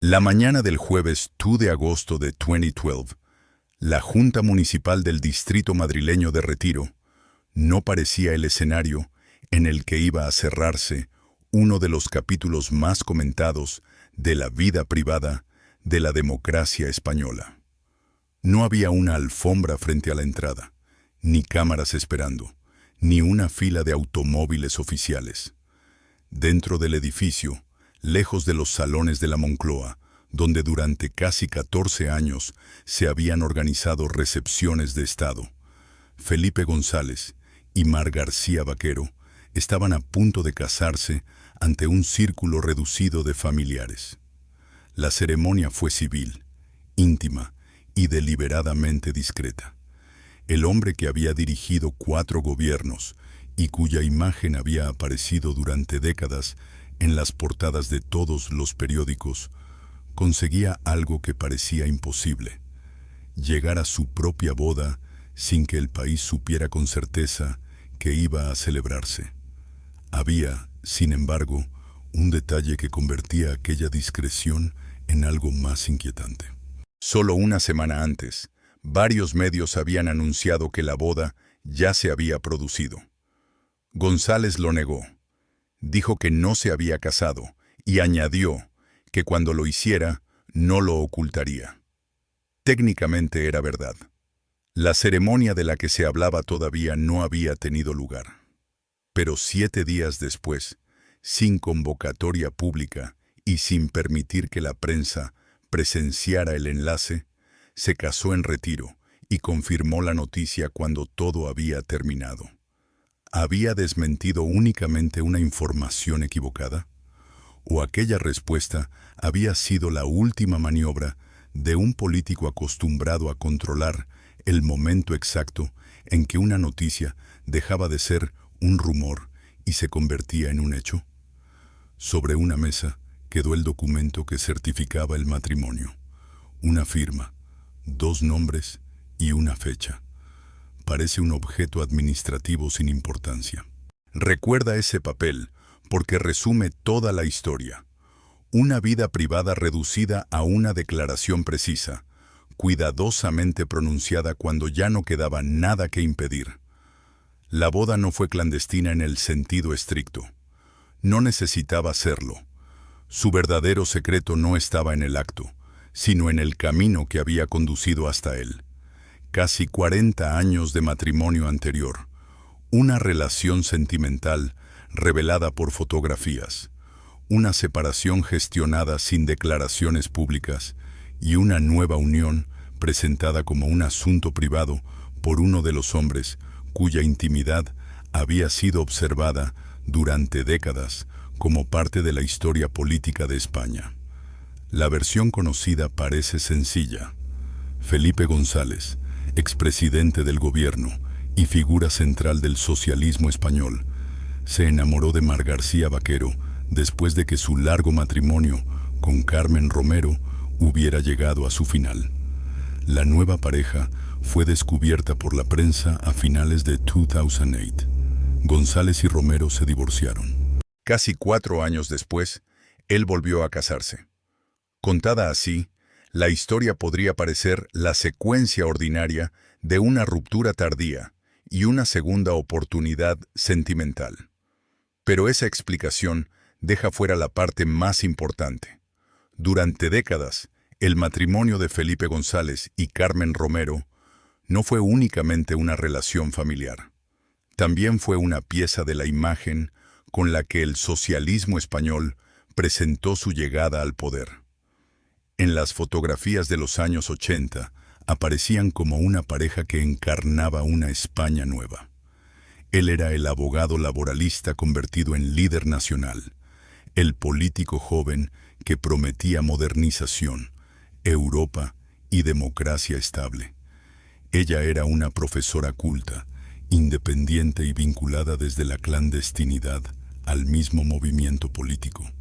La mañana del jueves 2 de agosto de 2012, la Junta Municipal del Distrito Madrileño de Retiro no parecía el escenario en el que iba a cerrarse uno de los capítulos más comentados de la vida privada de la democracia española. No había una alfombra frente a la entrada, ni cámaras esperando, ni una fila de automóviles oficiales. Dentro del edificio, lejos de los salones de la Moncloa, donde durante casi 14 años se habían organizado recepciones de Estado, Felipe González y Mar García Vaquero estaban a punto de casarse ante un círculo reducido de familiares. La ceremonia fue civil, íntima y deliberadamente discreta. El hombre que había dirigido 4 gobiernos y cuya imagen había aparecido durante décadas en las portadas de todos los periódicos, conseguía algo que parecía imposible: llegar a su propia boda sin que el país supiera con certeza que iba a celebrarse. Había, sin embargo, un detalle que convertía aquella discreción en algo más inquietante. Solo una semana antes, varios medios habían anunciado que la boda ya se había producido. González lo negó. Dijo que no se había casado y añadió que cuando lo hiciera no lo ocultaría. Técnicamente era verdad. La ceremonia de la que se hablaba todavía no había tenido lugar. Pero 7 días después, sin convocatoria pública y sin permitir que la prensa presenciara el enlace, se casó en Retiro y confirmó la noticia cuando todo había terminado. ¿Había desmentido únicamente una información equivocada? ¿O aquella respuesta había sido la última maniobra de un político acostumbrado a controlar el momento exacto en que una noticia dejaba de ser un rumor y se convertía en un hecho? Sobre una mesa quedó el documento que certificaba el matrimonio: una firma, 2 nombres y una fecha. Parece un objeto administrativo sin importancia. Recuerda ese papel porque resume toda la historia. Una vida privada reducida a una declaración precisa, cuidadosamente pronunciada cuando ya no quedaba nada que impedir. La boda no fue clandestina en el sentido estricto. No necesitaba serlo. Su verdadero secreto no estaba en el acto, sino en el camino que había conducido hasta él. Casi 40 años de matrimonio anterior, una relación sentimental revelada por fotografías, una separación gestionada sin declaraciones públicas y una nueva unión presentada como un asunto privado por uno de los hombres cuya intimidad había sido observada durante décadas como parte de la historia política de España. La versión conocida parece sencilla. Felipe González, expresidente del gobierno y figura central del socialismo español, se enamoró de Mar García Vaquero después de que su largo matrimonio con Carmen Romero hubiera llegado a su final. La nueva pareja fue descubierta por la prensa a finales de 2008. González y Romero se divorciaron. Casi 4 años después, él volvió a casarse. Contada así, la historia podría parecer la secuencia ordinaria de una ruptura tardía y una segunda oportunidad sentimental. Pero esa explicación deja fuera la parte más importante. Durante décadas, el matrimonio de Felipe González y Carmen Romero no fue únicamente una relación familiar. También fue una pieza de la imagen con la que el socialismo español presentó su llegada al poder. En las fotografías de los años 80, aparecían como una pareja que encarnaba una España nueva. Él era el abogado laboralista convertido en líder nacional, el político joven que prometía modernización, Europa y democracia estable. Ella era una profesora culta, independiente y vinculada desde la clandestinidad al mismo movimiento político.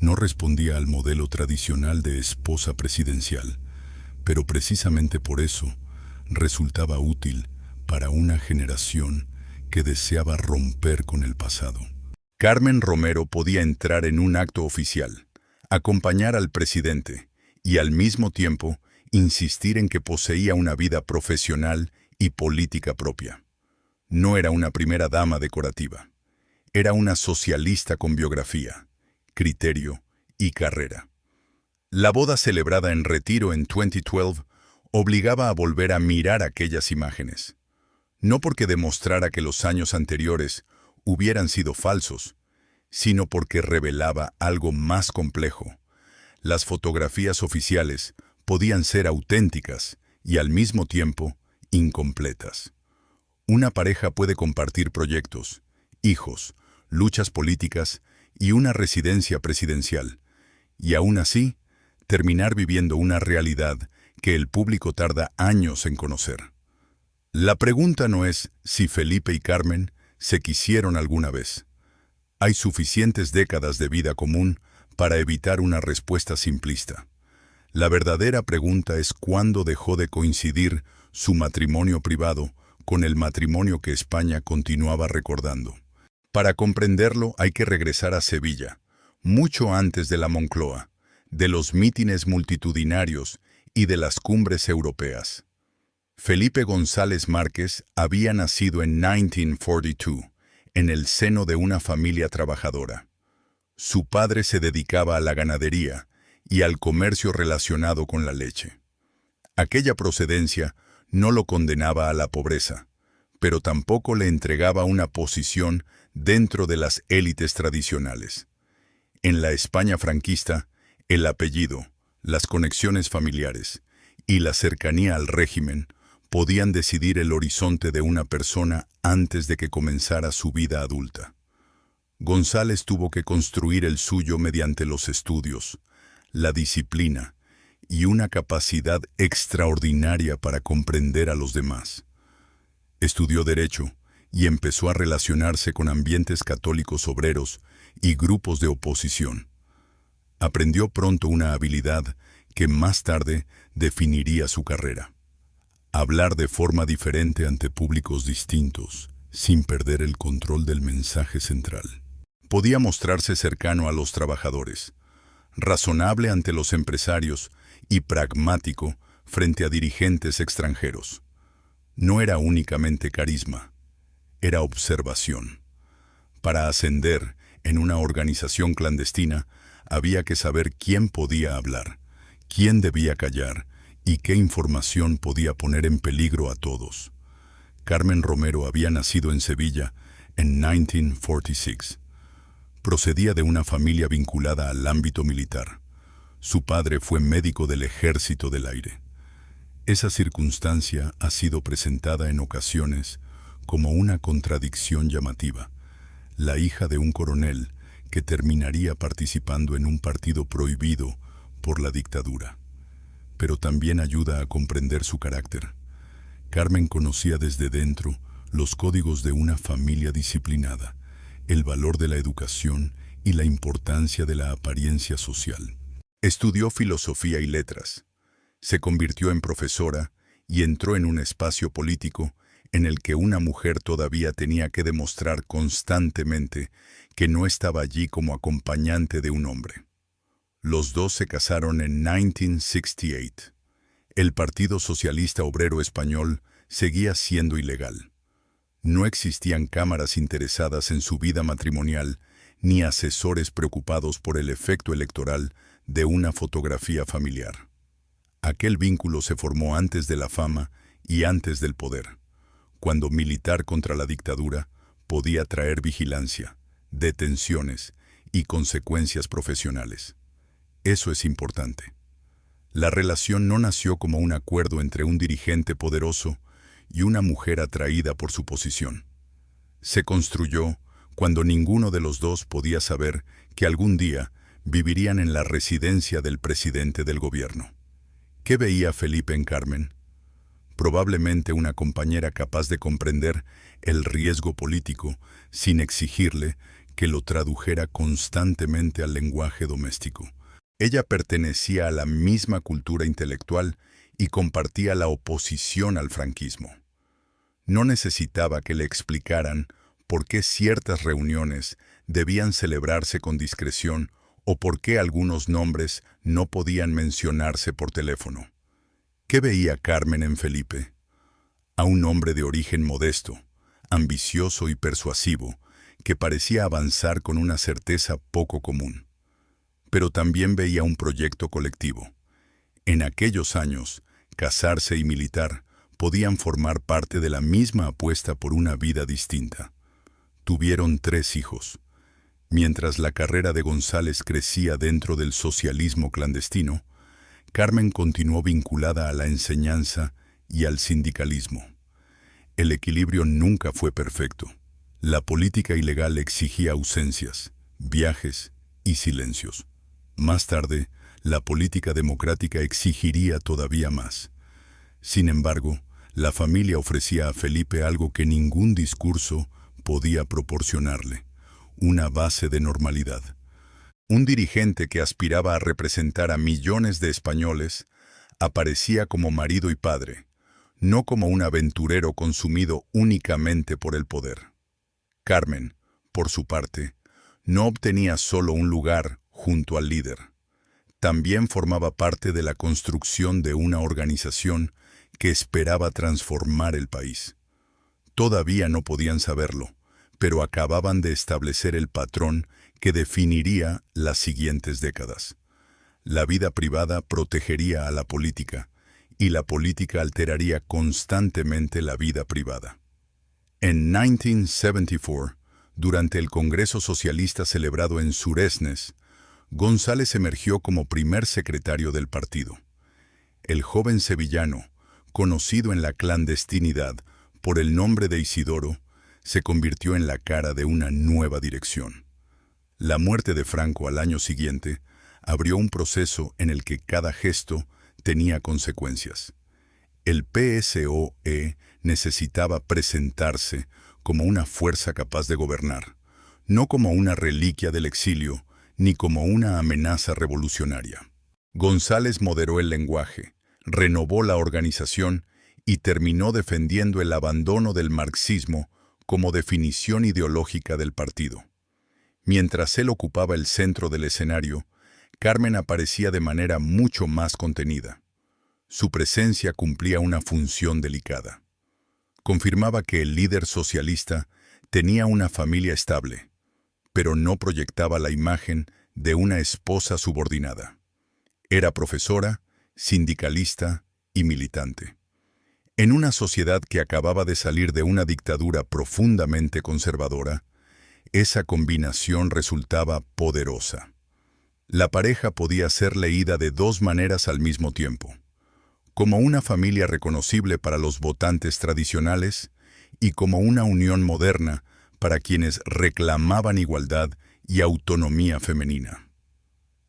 No respondía al modelo tradicional de esposa presidencial, pero precisamente por eso resultaba útil para una generación que deseaba romper con el pasado. Carmen Romero podía entrar en un acto oficial, acompañar al presidente y al mismo tiempo insistir en que poseía una vida profesional y política propia. No era una primera dama decorativa. Era una socialista con biografía, criterio y carrera. La boda celebrada en Retiro en 2012 obligaba a volver a mirar aquellas imágenes. No porque demostrara que los años anteriores hubieran sido falsos, sino porque revelaba algo más complejo. Las fotografías oficiales podían ser auténticas y al mismo tiempo incompletas. Una pareja puede compartir proyectos, hijos, luchas políticas y una residencia presidencial, y aún así terminar viviendo una realidad que el público tarda años en conocer. La pregunta no es si Felipe y Carmen se quisieron alguna vez. Hay suficientes décadas de vida común para evitar una respuesta simplista. La verdadera pregunta es cuándo dejó de coincidir su matrimonio privado con el matrimonio que España continuaba recordando. Para comprenderlo hay que regresar a Sevilla, mucho antes de la Moncloa, de los mítines multitudinarios y de las cumbres europeas. Felipe González Márquez había nacido en 1942, en el seno de una familia trabajadora. Su padre se dedicaba a la ganadería y al comercio relacionado con la leche. Aquella procedencia no lo condenaba a la pobreza, pero tampoco le entregaba una posición dentro de las élites tradicionales. En la España franquista, el apellido, las conexiones familiares y la cercanía al régimen podían decidir el horizonte de una persona antes de que comenzara su vida adulta. González tuvo que construir el suyo mediante los estudios, la disciplina y una capacidad extraordinaria para comprender a los demás. Estudió Derecho y empezó a relacionarse con ambientes católicos obreros y grupos de oposición. Aprendió pronto una habilidad que más tarde definiría su carrera. Hablar de forma diferente ante públicos distintos, sin perder el control del mensaje central. Podía mostrarse cercano a los trabajadores, razonable ante los empresarios y pragmático frente a dirigentes extranjeros. No era únicamente carisma, era observación. Para ascender en una organización clandestina, había que saber quién podía hablar, quién debía callar y qué información podía poner en peligro a todos. Carmen Romero había nacido en Sevilla en 1946. Procedía de una familia vinculada al ámbito militar. Su padre fue médico del Ejército del Aire. Esa circunstancia ha sido presentada en ocasiones como una contradicción llamativa. La hija de un coronel que terminaría participando en un partido prohibido por la dictadura. Pero también ayuda a comprender su carácter. Carmen conocía desde dentro los códigos de una familia disciplinada, el valor de la educación y la importancia de la apariencia social. Estudió filosofía y letras. Se convirtió en profesora y entró en un espacio político en el que una mujer todavía tenía que demostrar constantemente que no estaba allí como acompañante de un hombre. Los dos se casaron en 1968. El Partido Socialista Obrero Español seguía siendo ilegal. No existían cámaras interesadas en su vida matrimonial, ni asesores preocupados por el efecto electoral de una fotografía familiar. Aquel vínculo se formó antes de la fama y antes del poder, cuando militar contra la dictadura podía traer vigilancia, detenciones y consecuencias profesionales. Eso es importante. La relación no nació como un acuerdo entre un dirigente poderoso y una mujer atraída por su posición. Se construyó cuando ninguno de los dos podía saber que algún día vivirían en la residencia del presidente del gobierno. ¿Qué veía Felipe en Carmen? Probablemente una compañera capaz de comprender el riesgo político sin exigirle que lo tradujera constantemente al lenguaje doméstico. Ella pertenecía a la misma cultura intelectual y compartía la oposición al franquismo. No necesitaba que le explicaran por qué ciertas reuniones debían celebrarse con discreción ¿O por qué algunos nombres no podían mencionarse por teléfono? ¿Qué veía Carmen en Felipe? A un hombre de origen modesto, ambicioso y persuasivo, que parecía avanzar con una certeza poco común. Pero también veía un proyecto colectivo. En aquellos años, casarse y militar podían formar parte de la misma apuesta por una vida distinta. Tuvieron 3 hijos. Mientras la carrera de González crecía dentro del socialismo clandestino, Carmen continuó vinculada a la enseñanza y al sindicalismo. El equilibrio nunca fue perfecto. La política ilegal exigía ausencias, viajes y silencios. Más tarde, la política democrática exigiría todavía más. Sin embargo, la familia ofrecía a Felipe algo que ningún discurso podía proporcionarle: una base de normalidad. Un dirigente que aspiraba a representar a millones de españoles aparecía como marido y padre, no como un aventurero consumido únicamente por el poder. Carmen, por su parte, no obtenía solo un lugar junto al líder. También formaba parte de la construcción de una organización que esperaba transformar el país. Todavía no podían saberlo, pero acababan de establecer el patrón que definiría las siguientes décadas. La vida privada protegería a la política, y la política alteraría constantemente la vida privada. En 1974, durante el Congreso Socialista celebrado en Suresnes, González emergió como primer secretario del partido. El joven sevillano, conocido en la clandestinidad por el nombre de Isidoro, se convirtió en la cara de una nueva dirección. La muerte de Franco al año siguiente abrió un proceso en el que cada gesto tenía consecuencias. El PSOE necesitaba presentarse como una fuerza capaz de gobernar, no como una reliquia del exilio, ni como una amenaza revolucionaria. González moderó el lenguaje, renovó la organización y terminó defendiendo el abandono del marxismo como definición ideológica del partido. Mientras él ocupaba el centro del escenario, Carmen aparecía de manera mucho más contenida. Su presencia cumplía una función delicada. Confirmaba que el líder socialista tenía una familia estable, pero no proyectaba la imagen de una esposa subordinada. Era profesora, sindicalista y militante. En una sociedad que acababa de salir de una dictadura profundamente conservadora, esa combinación resultaba poderosa. La pareja podía ser leída de 2 maneras al mismo tiempo: como una familia reconocible para los votantes tradicionales y como una unión moderna para quienes reclamaban igualdad y autonomía femenina.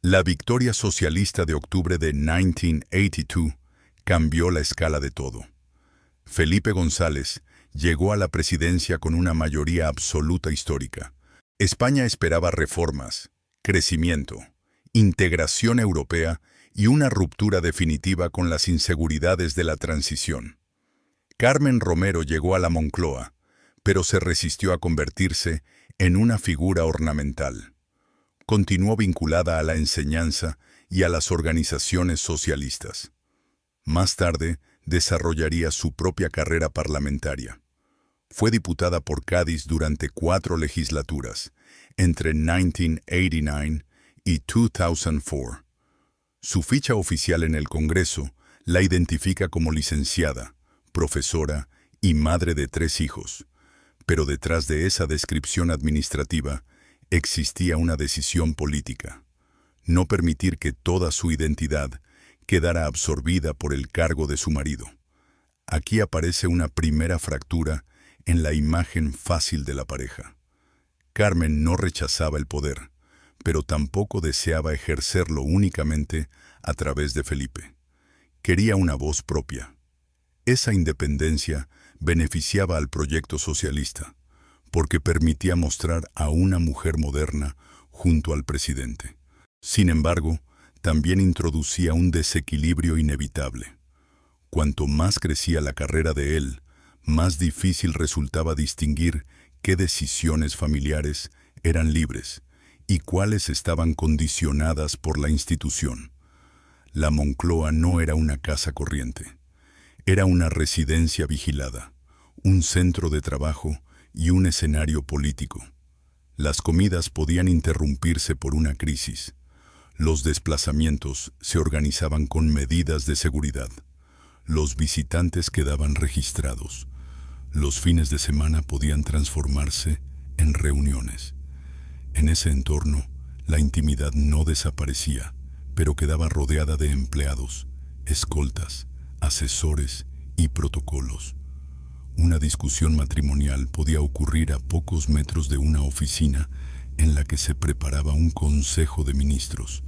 La victoria socialista de octubre de 1982 cambió la escala de todo. Felipe González llegó a la presidencia con una mayoría absoluta histórica. España esperaba reformas, crecimiento, integración europea y una ruptura definitiva con las inseguridades de la transición. Carmen Romero llegó a la Moncloa, pero se resistió a convertirse en una figura ornamental. Continuó vinculada a la enseñanza y a las organizaciones socialistas. Más tarde, desarrollaría su propia carrera parlamentaria. Fue diputada por Cádiz durante 4 legislaturas, entre 1989 y 2004. Su ficha oficial en el Congreso la identifica como licenciada, profesora y madre de 3 hijos. Pero detrás de esa descripción administrativa existía una decisión política: no permitir que toda su identidad quedara absorbida por el cargo de su marido. Aquí aparece una primera fractura en la imagen fácil de la pareja. Carmen no rechazaba el poder, pero tampoco deseaba ejercerlo únicamente a través de Felipe. Quería una voz propia. Esa independencia beneficiaba al proyecto socialista, porque permitía mostrar a una mujer moderna junto al presidente. Sin embargo, también introducía un desequilibrio inevitable. Cuanto más crecía la carrera de él, más difícil resultaba distinguir qué decisiones familiares eran libres y cuáles estaban condicionadas por la institución. La Moncloa no era una casa corriente. Era una residencia vigilada, un centro de trabajo y un escenario político. Las comidas podían interrumpirse por una crisis. Los desplazamientos se organizaban con medidas de seguridad. Los visitantes quedaban registrados. Los fines de semana podían transformarse en reuniones. En ese entorno, la intimidad no desaparecía, pero quedaba rodeada de empleados, escoltas, asesores y protocolos. Una discusión matrimonial podía ocurrir a pocos metros de una oficina en la que se preparaba un consejo de ministros.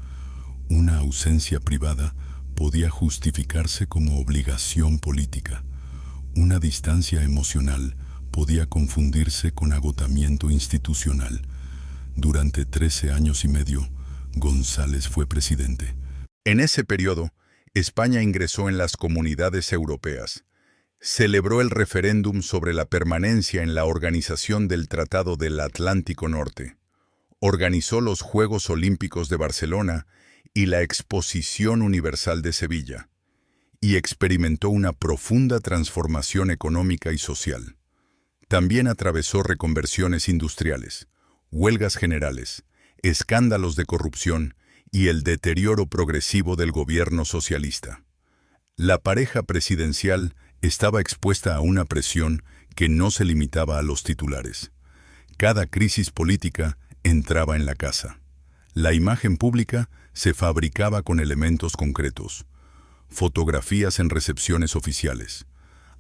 Una ausencia privada podía justificarse como obligación política. Una distancia emocional podía confundirse con agotamiento institucional. Durante 13 años y medio, González fue presidente. En ese periodo, España ingresó en las Comunidades Europeas. Celebró el referéndum sobre la permanencia en la Organización del Tratado del Atlántico Norte. Organizó los Juegos Olímpicos de Barcelona y la Exposición Universal de Sevilla. Y experimentó una profunda transformación económica y social. También atravesó reconversiones industriales, huelgas generales, escándalos de corrupción y el deterioro progresivo del gobierno socialista. La pareja presidencial estaba expuesta a una presión que no se limitaba a los titulares. Cada crisis política entraba en la casa. La imagen pública se fabricaba con elementos concretos. Fotografías en recepciones oficiales,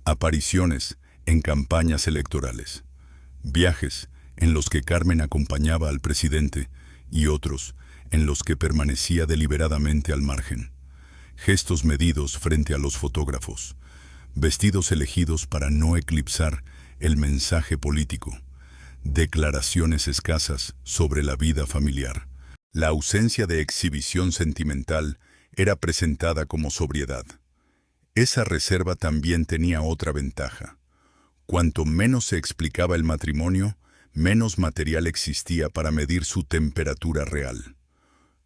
apariciones en campañas electorales, viajes en los que Carmen acompañaba al presidente y otros en los que permanecía deliberadamente al margen. Gestos medidos frente a los fotógrafos, vestidos elegidos para no eclipsar el mensaje político, declaraciones escasas sobre la vida familiar. La ausencia de exhibición sentimental era presentada como sobriedad. Esa reserva también tenía otra ventaja. Cuanto menos se explicaba el matrimonio, menos material existía para medir su temperatura real.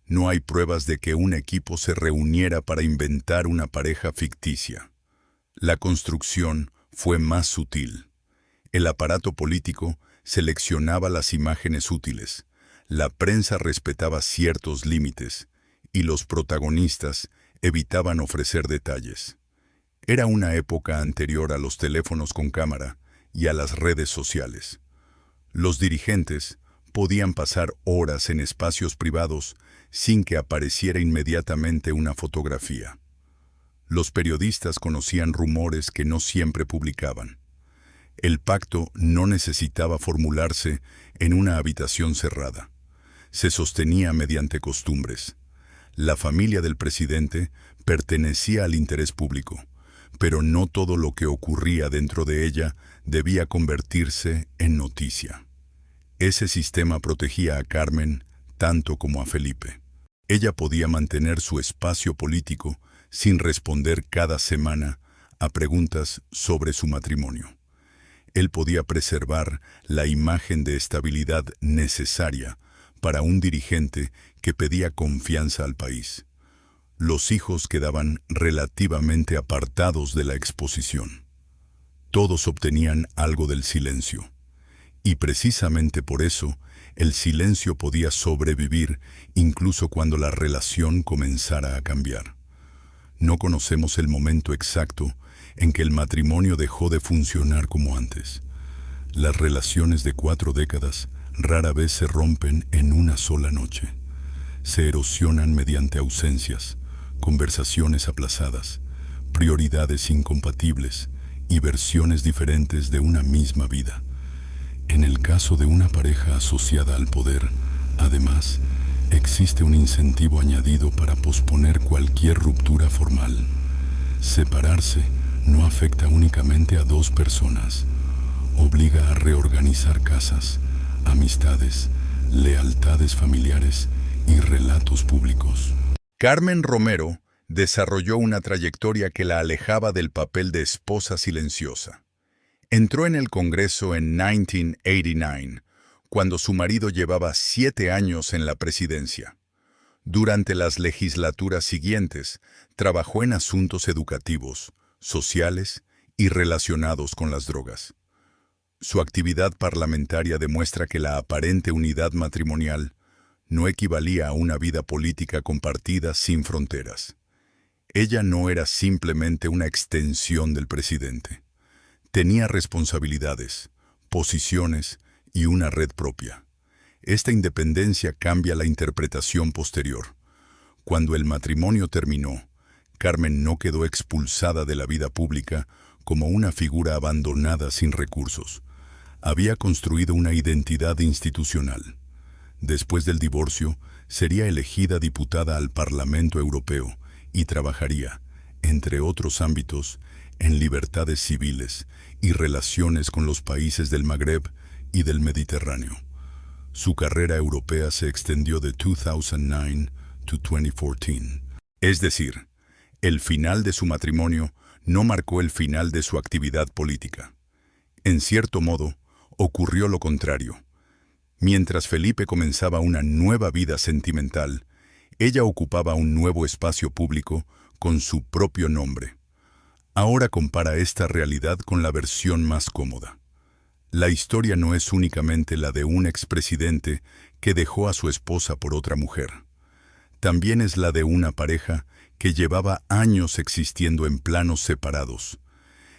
No hay pruebas de que un equipo se reuniera para inventar una pareja ficticia. La construcción fue más sutil. El aparato político seleccionaba las imágenes útiles, la prensa respetaba ciertos límites y los protagonistas evitaban ofrecer detalles. Era una época anterior a los teléfonos con cámara y a las redes sociales. Los dirigentes podían pasar horas en espacios privados sin que apareciera inmediatamente una fotografía. Los periodistas conocían rumores que no siempre publicaban. El pacto no necesitaba formularse en una habitación cerrada. Se sostenía mediante costumbres. La familia del presidente pertenecía al interés público, pero no todo lo que ocurría dentro de ella debía convertirse en noticia. Ese sistema protegía a Carmen tanto como a Felipe. Ella podía mantener su espacio político sin responder cada semana a preguntas sobre su matrimonio. Él podía preservar la imagen de estabilidad necesaria para un dirigente que pedía confianza al país. Los hijos quedaban relativamente apartados de la exposición. Todos obtenían algo del silencio. Y precisamente por eso, el silencio podía sobrevivir incluso cuando la relación comenzara a cambiar. No conocemos el momento exacto en que el matrimonio dejó de funcionar como antes. Las relaciones de 4 décadas rara vez se rompen en una sola noche. Se erosionan mediante ausencias, conversaciones aplazadas, prioridades incompatibles y versiones diferentes de una misma vida. En el caso de una pareja asociada al poder, además, existe un incentivo añadido para posponer cualquier ruptura formal. Separarse no afecta únicamente a 2 personas. Obliga a reorganizar casas, amistades, lealtades familiares y relatos públicos. Carmen Romero desarrolló una trayectoria que la alejaba del papel de esposa silenciosa. Entró en el Congreso en 1989, cuando su marido llevaba 7 años en la presidencia. Durante las legislaturas siguientes, trabajó en asuntos educativos, sociales y relacionados con las drogas. Su actividad parlamentaria demuestra que la aparente unidad matrimonial no equivalía a una vida política compartida sin fronteras. Ella no era simplemente una extensión del presidente. Tenía responsabilidades, posiciones y una red propia. Esta independencia cambia la interpretación posterior. Cuando el matrimonio terminó, Carmen no quedó expulsada de la vida pública como una figura abandonada sin recursos. Había construido una identidad institucional. Después del divorcio, sería elegida diputada al Parlamento Europeo y trabajaría, entre otros ámbitos, en libertades civiles y relaciones con los países del Magreb y del Mediterráneo. Su carrera europea se extendió de 2009 a 2014. Es decir, el final de su matrimonio no marcó el final de su actividad política. En cierto modo, ocurrió lo contrario. Mientras Felipe comenzaba una nueva vida sentimental, ella ocupaba un nuevo espacio público con su propio nombre. Ahora compara esta realidad con la versión más cómoda. La historia no es únicamente la de un expresidente que dejó a su esposa por otra mujer. También es la de una pareja que llevaba años existiendo en planos separados.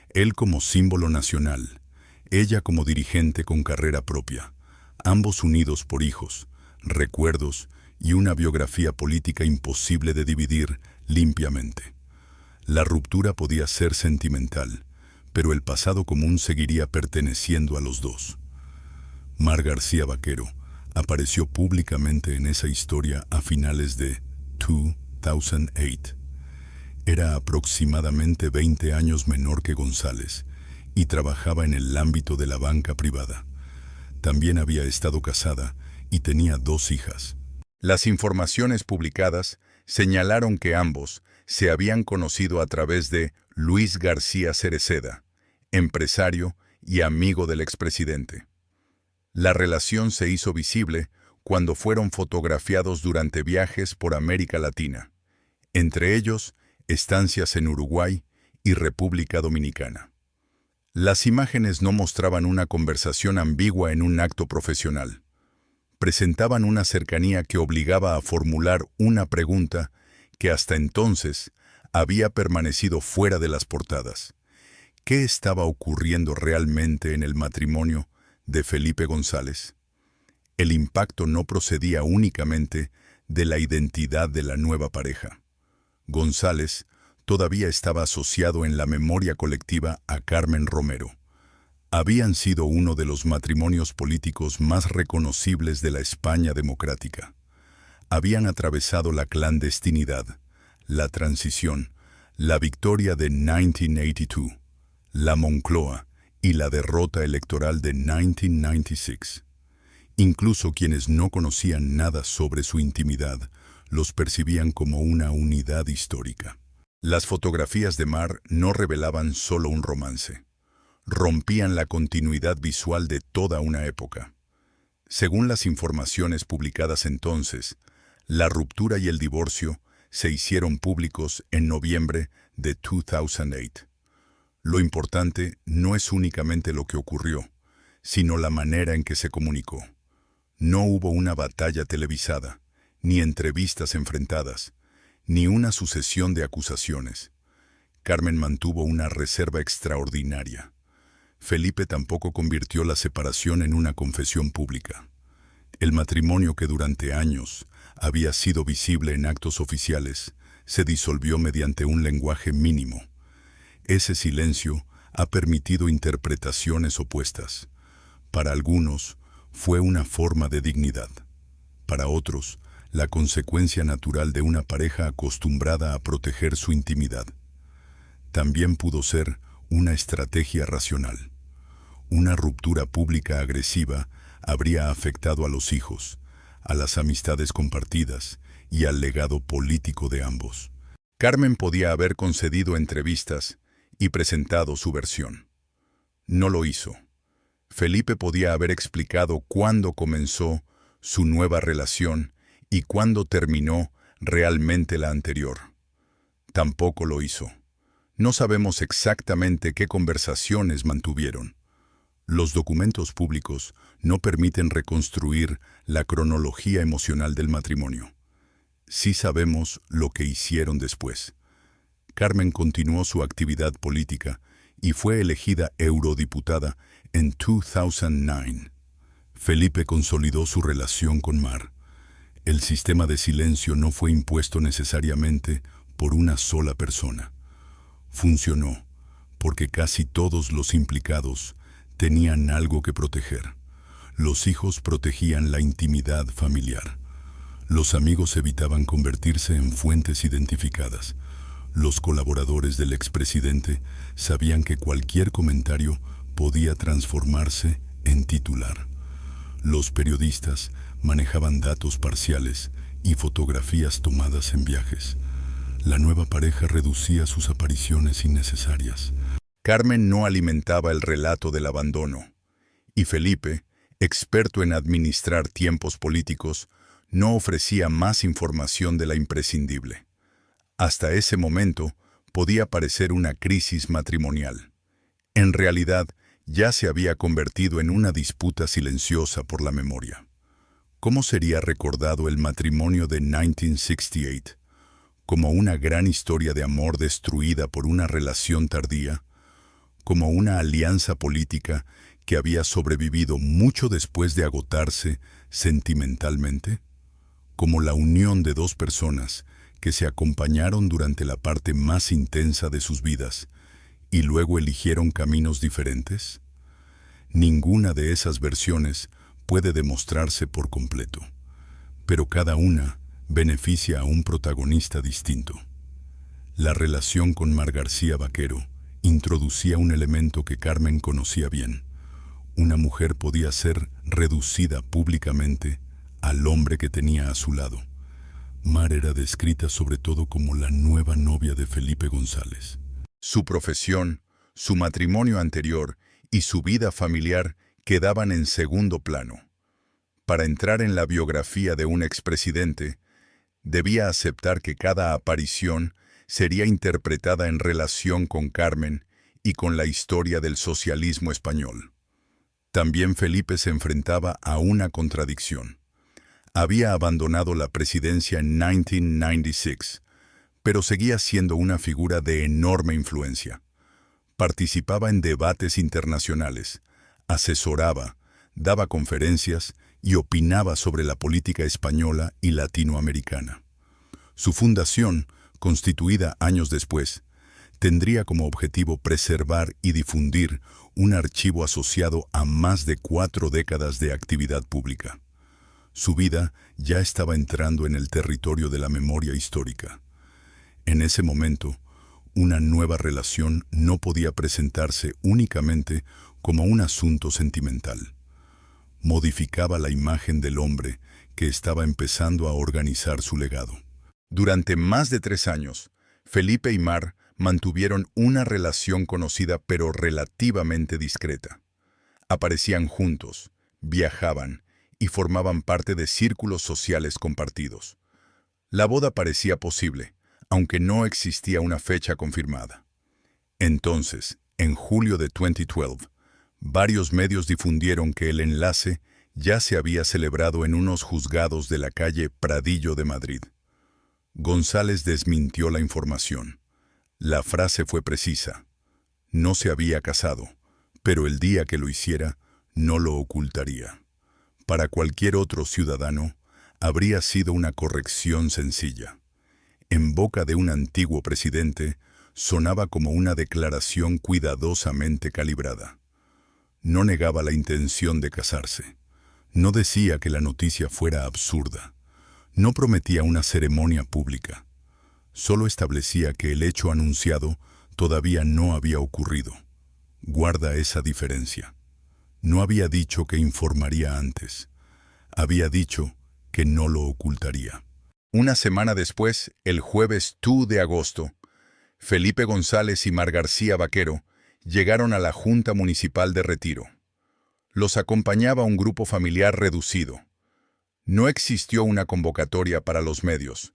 Él como símbolo nacional, ella como dirigente con carrera propia, ambos unidos por hijos, recuerdos y una biografía política imposible de dividir limpiamente. La ruptura podía ser sentimental, pero el pasado común seguiría perteneciendo a los dos. Mar García Vaquero apareció públicamente en esa historia a finales de 2008. Era aproximadamente 20 años menor que González y trabajaba en el ámbito de la banca privada. También había estado casada y tenía 2 hijas. Las informaciones publicadas señalaron que ambos se habían conocido a través de Luis García Cereceda, empresario y amigo del expresidente. La relación se hizo visible cuando fueron fotografiados durante viajes por América Latina, entre ellos estancias en Uruguay y República Dominicana. Las imágenes no mostraban una conversación ambigua en un acto profesional. Presentaban una cercanía que obligaba a formular una pregunta que hasta entonces había permanecido fuera de las portadas. ¿Qué estaba ocurriendo realmente en el matrimonio de Felipe González? El impacto no procedía únicamente de la identidad de la nueva pareja. González todavía estaba asociado en la memoria colectiva a Carmen Romero. Habían sido uno de los matrimonios políticos más reconocibles de la España democrática. Habían atravesado la clandestinidad, la transición, la victoria de 1982, la Moncloa y la derrota electoral de 1996. Incluso quienes no conocían nada sobre su intimidad los percibían como una unidad histórica. Las fotografías de Mar no revelaban solo un romance. Rompían la continuidad visual de toda una época. Según las informaciones publicadas entonces, la ruptura y el divorcio se hicieron públicos en noviembre de 2008. Lo importante no es únicamente lo que ocurrió, sino la manera en que se comunicó. No hubo una batalla televisada, ni entrevistas enfrentadas, ni una sucesión de acusaciones. Carmen mantuvo una reserva extraordinaria. Felipe tampoco convirtió la separación en una confesión pública. El matrimonio que durante años había sido visible en actos oficiales se disolvió mediante un lenguaje mínimo. Ese silencio ha permitido interpretaciones opuestas. Para algunos, fue una forma de dignidad. Para otros, la consecuencia natural de una pareja acostumbrada a proteger su intimidad. También pudo ser una estrategia racional. Una ruptura pública agresiva habría afectado a los hijos, a las amistades compartidas y al legado político de ambos. Carmen podía haber concedido entrevistas y presentado su versión. No lo hizo. Felipe podía haber explicado cuándo comenzó su nueva relación y cuándo terminó realmente la anterior. Tampoco lo hizo. No sabemos exactamente qué conversaciones mantuvieron. Los documentos públicos no permiten reconstruir la cronología emocional del matrimonio. Sí sabemos lo que hicieron después. Carmen continuó su actividad política y fue elegida eurodiputada en 2009. Felipe consolidó su relación con Mar. El sistema de silencio no fue impuesto necesariamente por una sola persona. Funcionó porque casi todos los implicados tenían algo que proteger. Los hijos protegían la intimidad familiar. Los amigos evitaban convertirse en fuentes identificadas. Los colaboradores del expresidente sabían que cualquier comentario podía transformarse en titular. Los periodistas manejaban datos parciales y fotografías tomadas en viajes. La nueva pareja reducía sus apariciones innecesarias. Carmen no alimentaba el relato del abandono, y Felipe, experto en administrar tiempos políticos, no ofrecía más información de la imprescindible. Hasta ese momento podía parecer una crisis matrimonial. En realidad, ya se había convertido en una disputa silenciosa por la memoria. ¿Cómo sería recordado el matrimonio de 1968? ¿Como una gran historia de amor destruida por una relación tardía? ¿Como una alianza política que había sobrevivido mucho después de agotarse sentimentalmente? ¿Como la unión de dos personas que se acompañaron durante la parte más intensa de sus vidas y luego eligieron caminos diferentes? Ninguna de esas versiones puede demostrarse por completo, pero cada una beneficia a un protagonista distinto. La relación con Mar García Vaquero introducía un elemento que Carmen conocía bien. Una mujer podía ser reducida públicamente al hombre que tenía a su lado. Mar era descrita sobre todo como la nueva novia de Felipe González. Su profesión, su matrimonio anterior y su vida familiar quedaban en segundo plano. Para entrar en la biografía de un expresidente, debía aceptar que cada aparición sería interpretada en relación con Carmen y con la historia del socialismo español. También Felipe se enfrentaba a una contradicción. Había abandonado la presidencia en 1996, pero seguía siendo una figura de enorme influencia. Participaba en debates internacionales, asesoraba, daba conferencias y opinaba sobre la política española y latinoamericana. Su fundación, constituida años después, tendría como objetivo preservar y difundir un archivo asociado a más de 4 décadas de actividad pública. Su vida ya estaba entrando en el territorio de la memoria histórica. En ese momento, una nueva relación no podía presentarse únicamente como un asunto sentimental. Modificaba la imagen del hombre que estaba empezando a organizar su legado. Durante más de 3 años, Felipe y Mar mantuvieron una relación conocida pero relativamente discreta. Aparecían juntos, viajaban y formaban parte de círculos sociales compartidos. La boda parecía posible, aunque no existía una fecha confirmada. Entonces, en julio de 2012, varios medios difundieron que el enlace ya se había celebrado en unos juzgados de la calle Pradillo de Madrid. González desmintió la información. La frase fue precisa. No se había casado, pero el día que lo hiciera, no lo ocultaría. Para cualquier otro ciudadano, habría sido una corrección sencilla. En boca de un antiguo presidente, sonaba como una declaración cuidadosamente calibrada. No negaba la intención de casarse. No decía que la noticia fuera absurda. No prometía una ceremonia pública. Solo establecía que el hecho anunciado todavía no había ocurrido. Guarda esa diferencia. No había dicho que informaría antes. Había dicho que no lo ocultaría. Una semana después, el jueves 2 de agosto, Felipe González y Mar García Vaquero llegaron a la Junta Municipal de Retiro. Los acompañaba un grupo familiar reducido. No existió una convocatoria para los medios.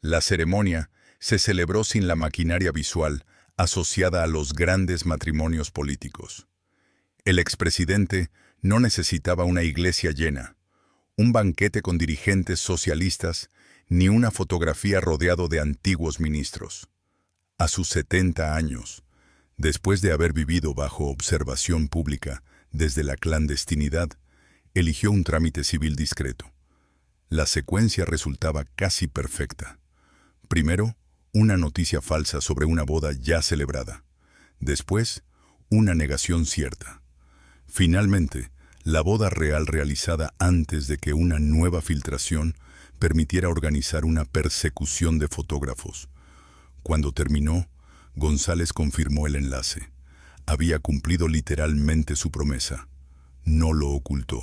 La ceremonia se celebró sin la maquinaria visual asociada a los grandes matrimonios políticos. El expresidente no necesitaba una iglesia llena, un banquete con dirigentes socialistas, ni una fotografía rodeado de antiguos ministros. A sus 70 años, después de haber vivido bajo observación pública desde la clandestinidad, eligió un trámite civil discreto. La secuencia resultaba casi perfecta. Primero, una noticia falsa sobre una boda ya celebrada. Después, una negación cierta. Finalmente, la boda real realizada antes de que una nueva filtración permitiera organizar una persecución de fotógrafos. Cuando terminó, González confirmó el enlace. Había cumplido literalmente su promesa. No lo ocultó,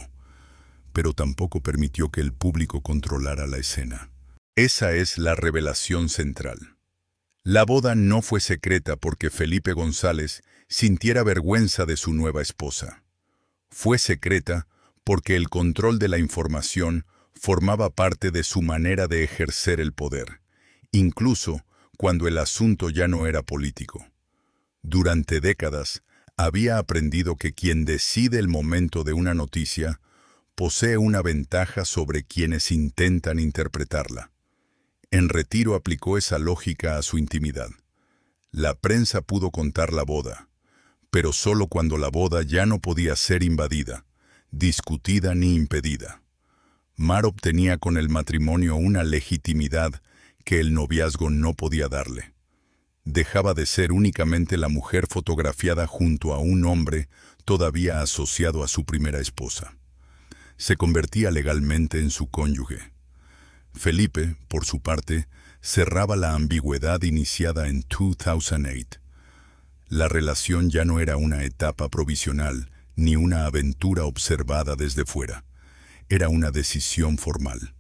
pero tampoco permitió que el público controlara la escena. Esa es la revelación central. La boda no fue secreta porque Felipe González sintiera vergüenza de su nueva esposa. Fue secreta porque el control de la información formaba parte de su manera de ejercer el poder, incluso cuando el asunto ya no era político. Durante décadas, había aprendido que quien decide el momento de una noticia posee una ventaja sobre quienes intentan interpretarla. En Retiro aplicó esa lógica a su intimidad. La prensa pudo contar la boda, pero solo cuando la boda ya no podía ser invadida, discutida ni impedida. Mar obtenía con el matrimonio una legitimidad que el noviazgo no podía darle. Dejaba de ser únicamente la mujer fotografiada junto a un hombre todavía asociado a su primera esposa. Se convertía legalmente en su cónyuge. Felipe, por su parte, cerraba la ambigüedad iniciada en 2008. La relación ya no era una etapa provisional ni una aventura observada desde fuera. Era una decisión formal.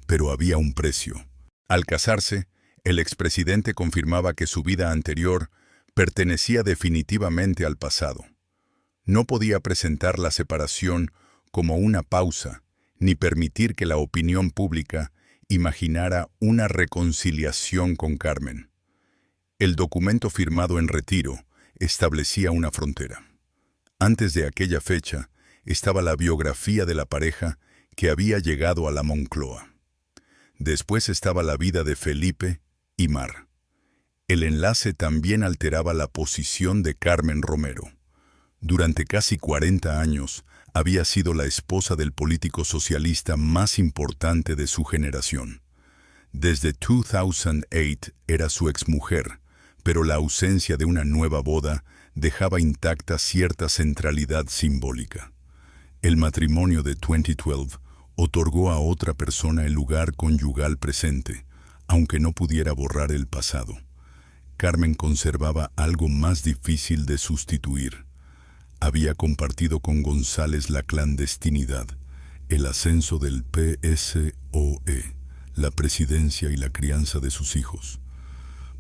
Pero había un precio. Al casarse, el expresidente confirmaba que su vida anterior pertenecía definitivamente al pasado. No podía presentar la separación como una pausa, ni permitir que la opinión pública imaginara una reconciliación con Carmen. El documento firmado en Retiro establecía una frontera. Antes de aquella fecha estaba la biografía de la pareja que había llegado a la Moncloa. Después estaba la vida de Felipe y Mar. El enlace también alteraba la posición de Carmen Romero. Durante casi 40 años había sido la esposa del político socialista más importante de su generación. Desde 2008 era su exmujer, pero la ausencia de una nueva boda dejaba intacta cierta centralidad simbólica. El matrimonio de 2012 otorgó a otra persona el lugar conyugal presente, aunque no pudiera borrar el pasado. Carmen conservaba algo más difícil de sustituir. Había compartido con González la clandestinidad, el ascenso del PSOE, la presidencia y la crianza de sus hijos.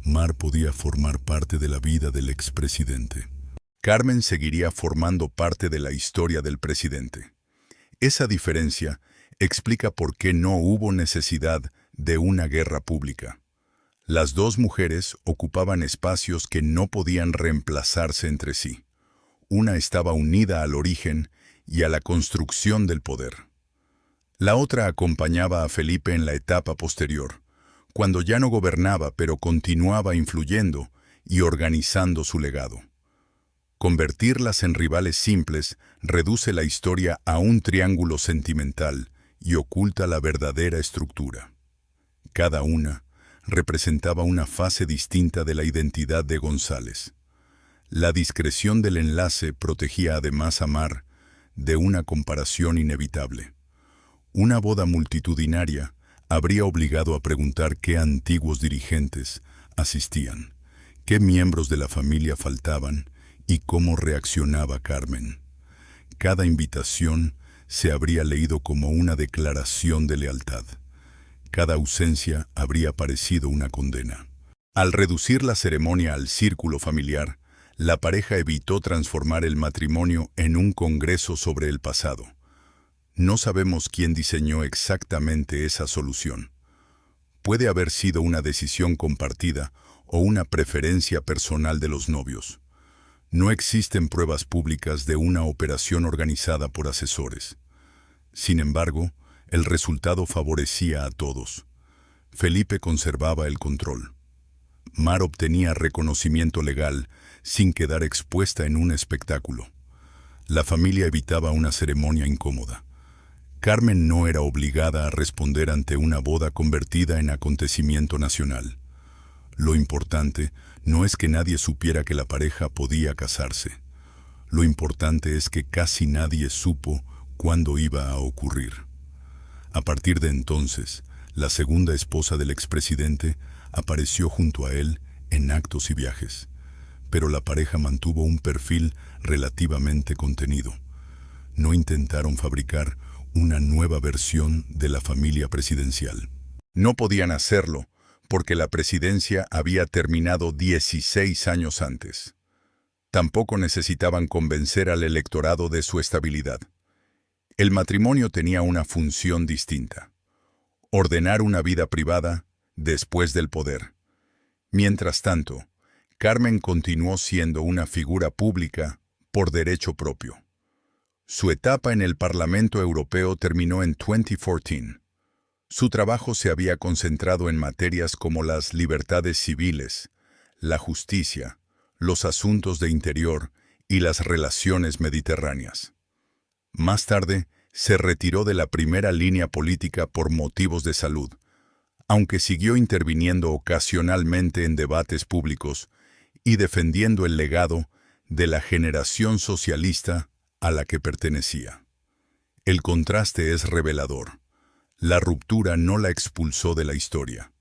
Mar podía formar parte de la vida del expresidente. Carmen seguiría formando parte de la historia del presidente. Esa diferencia explica por qué no hubo necesidad de una guerra pública. Las dos mujeres ocupaban espacios que no podían reemplazarse entre sí. Una estaba unida al origen y a la construcción del poder. La otra acompañaba a Felipe en la etapa posterior, cuando ya no gobernaba pero continuaba influyendo y organizando su legado. Convertirlas en rivales simples reduce la historia a un triángulo sentimental y oculta la verdadera estructura. Cada una representaba una fase distinta de la identidad de González. La discreción del enlace protegía además a Mar de una comparación inevitable. Una boda multitudinaria habría obligado a preguntar qué antiguos dirigentes asistían, qué miembros de la familia faltaban y cómo reaccionaba Carmen. Cada invitación se habría leído como una declaración de lealtad. Cada ausencia habría parecido una condena. Al reducir la ceremonia al círculo familiar, La pareja evitó transformar el matrimonio en un congreso sobre el pasado. No sabemos quién diseñó exactamente esa solución. Puede haber sido una decisión compartida o una preferencia personal de los novios. No existen pruebas públicas de una operación organizada por asesores. Sin embargo, el resultado favorecía a todos. Felipe conservaba el control. Mar obtenía reconocimiento legal sin quedar expuesta en un espectáculo. La familia evitaba una ceremonia incómoda. Carmen no era obligada a responder ante una boda convertida en acontecimiento nacional. Lo importante no es que nadie supiera que la pareja podía casarse. Lo importante es que casi nadie supo cuándo iba a ocurrir. A partir de entonces, la segunda esposa del expresidente apareció junto a él en actos y viajes, pero la pareja mantuvo un perfil relativamente contenido. No intentaron fabricar una nueva versión de la familia presidencial. No podían hacerlo porque la presidencia había terminado 16 años antes. Tampoco necesitaban convencer al electorado de su estabilidad. El matrimonio tenía una función distinta: ordenar una vida privada después del poder. Mientras tanto, Carmen continuó siendo una figura pública por derecho propio. Su etapa en el Parlamento Europeo terminó en 2014. Su trabajo se había concentrado en materias como las libertades civiles, la justicia, los asuntos de interior y las relaciones mediterráneas. Más tarde, se retiró de la primera línea política por motivos de salud, aunque siguió interviniendo ocasionalmente en debates públicos y defendiendo el legado de la generación socialista a la que pertenecía. El contraste es revelador. La ruptura no la expulsó de la historia.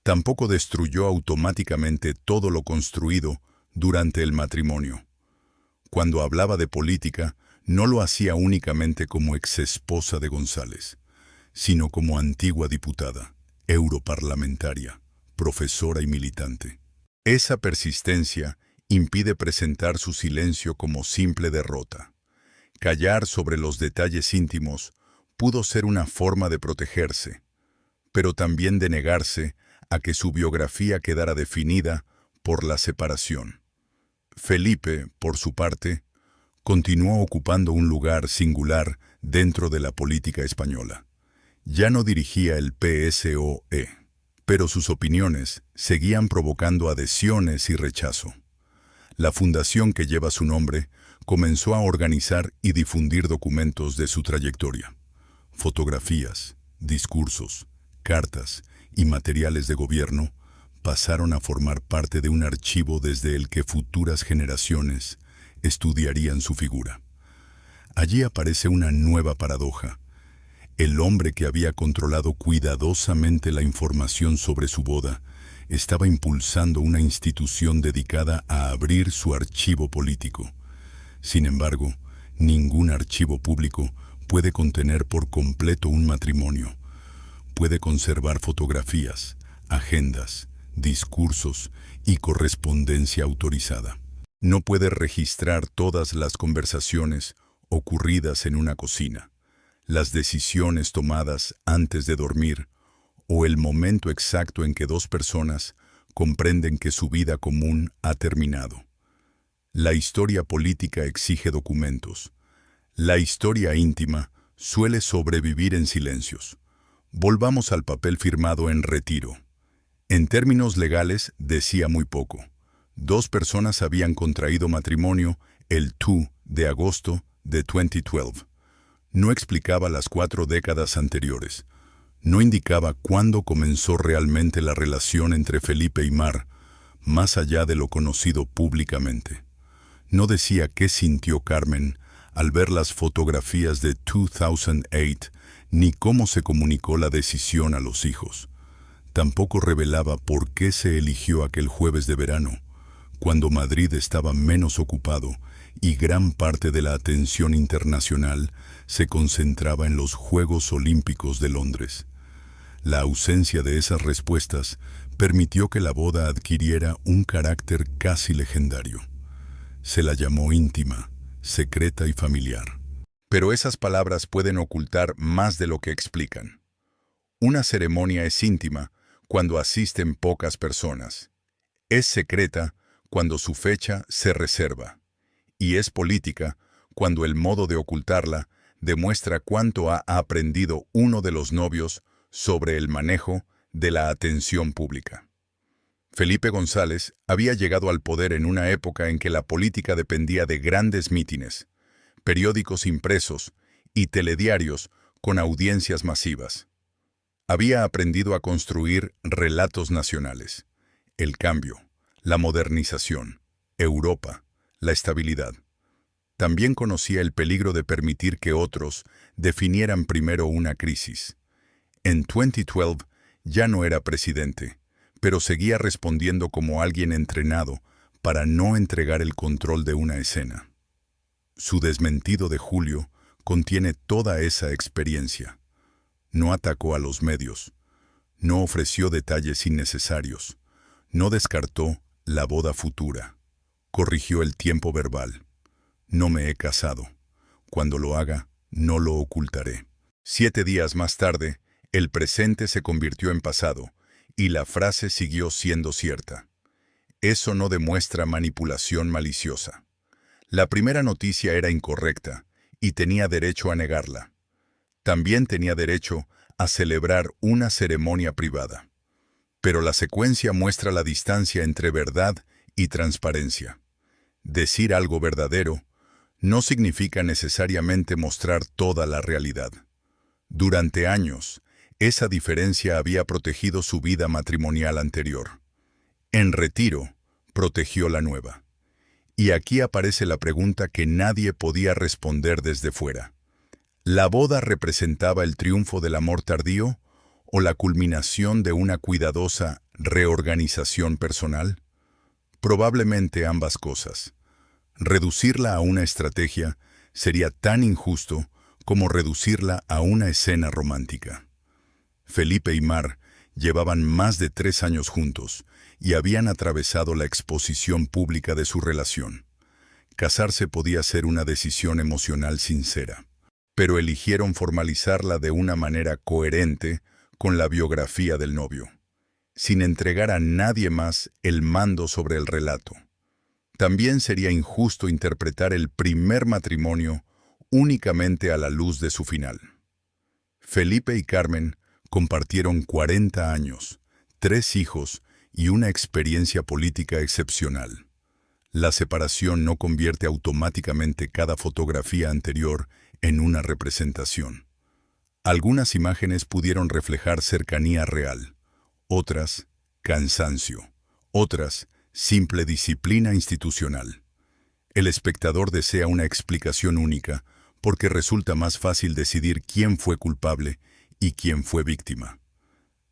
Tampoco destruyó automáticamente todo lo construido durante el matrimonio. Cuando hablaba de política, no lo hacía únicamente como exesposa de González, sino como antigua diputada, europarlamentaria, profesora y militante. Esa persistencia impide presentar su silencio como simple derrota. Callar sobre los detalles íntimos pudo ser una forma de protegerse, pero también de negarse a que su biografía quedara definida por la separación. Felipe, por su parte, continuó ocupando un lugar singular dentro de la política española. Ya no dirigía el PSOE, pero sus opiniones seguían provocando adhesiones y rechazo. La fundación que lleva su nombre comenzó a organizar y difundir documentos de su trayectoria. Fotografías, discursos, cartas y materiales de gobierno pasaron a formar parte de un archivo desde el que futuras generaciones estudiarían su figura. Allí aparece una nueva paradoja. El hombre que había controlado cuidadosamente la información sobre su boda estaba impulsando una institución dedicada a abrir su archivo político. Sin embargo, ningún archivo público puede contener por completo un matrimonio. Puede conservar fotografías, agendas, discursos y correspondencia autorizada. No puede registrar todas las conversaciones ocurridas en una cocina, las decisiones tomadas antes de dormir o el momento exacto en que dos personas comprenden que su vida común ha terminado. La historia política exige documentos. La historia íntima suele sobrevivir en silencios. Volvamos al papel firmado en retiro. En términos legales, decía muy poco. Dos personas habían contraído matrimonio el 2 de agosto de 2012. No explicaba las 4 décadas anteriores. No indicaba cuándo comenzó realmente la relación entre Felipe y Mar, más allá de lo conocido públicamente. No decía qué sintió Carmen al ver las fotografías de 2008, ni cómo se comunicó la decisión a los hijos. Tampoco revelaba por qué se eligió aquel jueves de verano, cuando Madrid estaba menos ocupado y gran parte de la atención internacional se concentraba en los Juegos Olímpicos de Londres. La ausencia de esas respuestas permitió que la boda adquiriera un carácter casi legendario. Se la llamó íntima, secreta y familiar. Pero esas palabras pueden ocultar más de lo que explican. Una ceremonia es íntima cuando asisten pocas personas. Es secreta cuando su fecha se reserva. Y es política cuando el modo de ocultarla demuestra cuánto ha aprendido uno de los novios sobre el manejo de la atención pública. Felipe González había llegado al poder en una época en que la política dependía de grandes mítines, periódicos impresos y telediarios con audiencias masivas. Había aprendido a construir relatos nacionales, el cambio, la modernización, Europa, la estabilidad. También conocía el peligro de permitir que otros definieran primero una crisis. En 2012 ya no era presidente, pero seguía respondiendo como alguien entrenado para no entregar el control de una escena. Su desmentido de julio contiene toda esa experiencia. No atacó a los medios, no ofreció detalles innecesarios, no descartó la boda futura, corrigió el tiempo verbal. No me he casado. Cuando lo haga, no lo ocultaré. 7 días más tarde, el presente se convirtió en pasado, y la frase siguió siendo cierta. Eso no demuestra manipulación maliciosa. La primera noticia era incorrecta, y tenía derecho a negarla. También tenía derecho a celebrar una ceremonia privada. Pero la secuencia muestra la distancia entre verdad y transparencia. Decir algo verdadero no significa necesariamente mostrar toda la realidad. Durante años, esa diferencia había protegido su vida matrimonial anterior. En retiro, protegió la nueva. Y aquí aparece la pregunta que nadie podía responder desde fuera. ¿La boda representaba el triunfo del amor tardío o la culminación de una cuidadosa reorganización personal? Probablemente ambas cosas. Reducirla a una estrategia sería tan injusto como reducirla a una escena romántica. Felipe y Mar llevaban más de 3 años juntos y habían atravesado la exposición pública de su relación. Casarse podía ser una decisión emocional sincera, pero eligieron formalizarla de una manera coherente con la biografía del novio, sin entregar a nadie más el mando sobre el relato. También sería injusto interpretar el primer matrimonio únicamente a la luz de su final. Felipe y Carmen compartieron 40 años, 3 hijos y una experiencia política excepcional. La separación no convierte automáticamente cada fotografía anterior en una representación. Algunas imágenes pudieron reflejar cercanía real, otras, cansancio, otras, simple disciplina institucional. El espectador desea una explicación única porque resulta más fácil decidir quién fue culpable y quién fue víctima.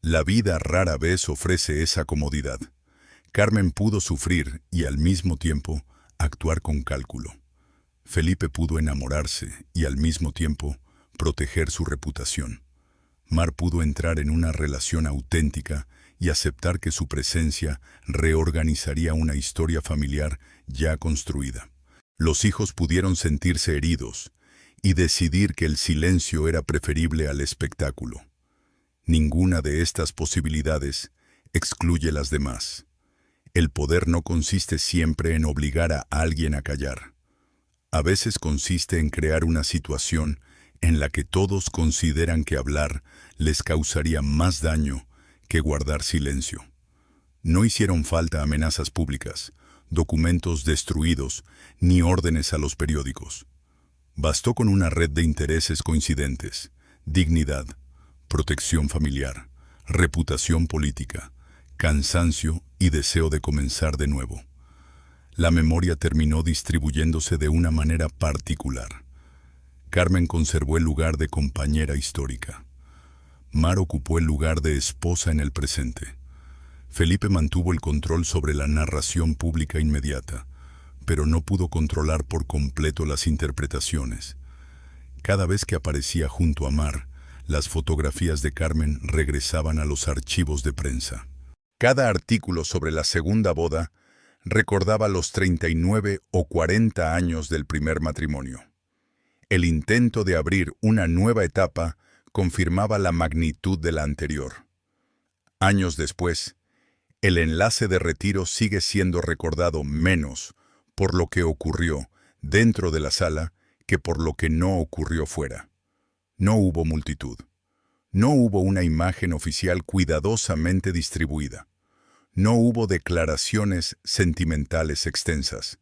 La vida rara vez ofrece esa comodidad. Carmen pudo sufrir y al mismo tiempo actuar con cálculo. Felipe pudo enamorarse y al mismo tiempo proteger su reputación. Mar pudo entrar en una relación auténtica y aceptar que su presencia reorganizaría una historia familiar ya construida. Los hijos pudieron sentirse heridos y decidir que el silencio era preferible al espectáculo. Ninguna de estas posibilidades excluye las demás. El poder no consiste siempre en obligar a alguien a callar. A veces consiste en crear una situación en la que todos consideran que hablar les causaría más daño que guardar silencio. No hicieron falta amenazas públicas, documentos destruidos, ni órdenes a los periódicos. Bastó con una red de intereses coincidentes, dignidad, protección familiar, reputación política, cansancio y deseo de comenzar de nuevo. La memoria terminó distribuyéndose de una manera particular. Carmen conservó el lugar de compañera histórica. Mar ocupó el lugar de esposa en el presente. Felipe mantuvo el control sobre la narración pública inmediata, pero no pudo controlar por completo las interpretaciones. Cada vez que aparecía junto a Mar, las fotografías de Carmen regresaban a los archivos de prensa. Cada artículo sobre la segunda boda recordaba los 39 o 40 años del primer matrimonio. El intento de abrir una nueva etapa confirmaba la magnitud de la anterior. Años después, el enlace de retiro sigue siendo recordado menos por lo que ocurrió dentro de la sala que por lo que no ocurrió fuera. No hubo multitud. No hubo una imagen oficial cuidadosamente distribuida. No hubo declaraciones sentimentales extensas.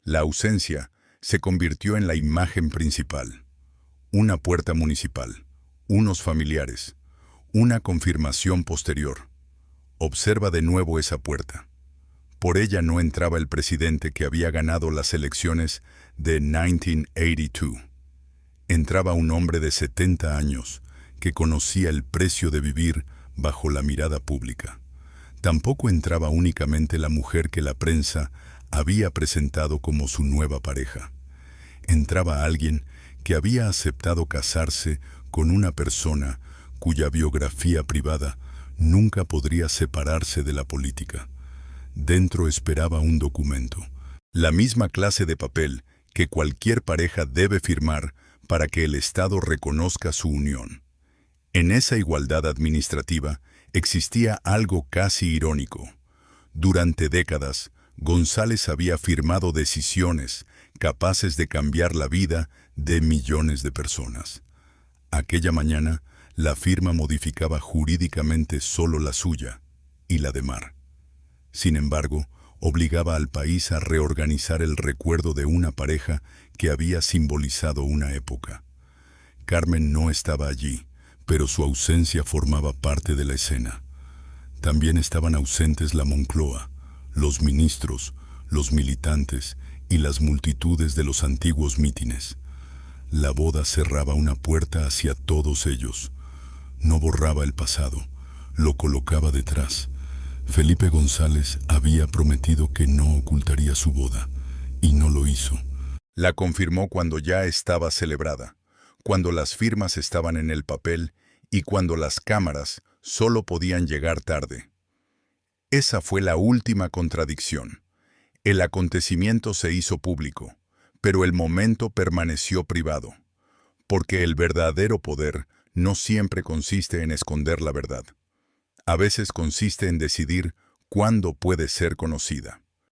La ausencia se convirtió en la imagen principal. Una puerta municipal, unos familiares, una confirmación posterior. Observa de nuevo esa puerta. Por ella no entraba el presidente que había ganado las elecciones de 1982. Entraba un hombre de 70 años que conocía el precio de vivir bajo la mirada pública. Tampoco entraba únicamente la mujer que la prensa había presentado como su nueva pareja. Entraba alguien que había aceptado casarse con una persona cuya biografía privada nunca podría separarse de la política. Dentro esperaba un documento, la misma clase de papel que cualquier pareja debe firmar para que el Estado reconozca su unión. En esa igualdad administrativa existía algo casi irónico. Durante décadas, González había firmado decisiones capaces de cambiar la vida de millones de personas. Aquella mañana, la firma modificaba jurídicamente solo la suya y la de Mar. Sin embargo, obligaba al país a reorganizar el recuerdo de una pareja que había simbolizado una época. Carmen no estaba allí, pero su ausencia formaba parte de la escena. También estaban ausentes la Moncloa, los ministros, los militantes y las multitudes de los antiguos mítines. La boda cerraba una puerta hacia todos ellos. No borraba el pasado, lo colocaba detrás. Felipe González había prometido que no ocultaría su boda, y no lo hizo. La confirmó cuando ya estaba celebrada, cuando las firmas estaban en el papel y cuando las cámaras solo podían llegar tarde. Esa fue la última contradicción. El acontecimiento se hizo público, pero el momento permaneció privado, porque el verdadero poder no siempre consiste en esconder la verdad. A veces consiste en decidir cuándo puede ser conocida.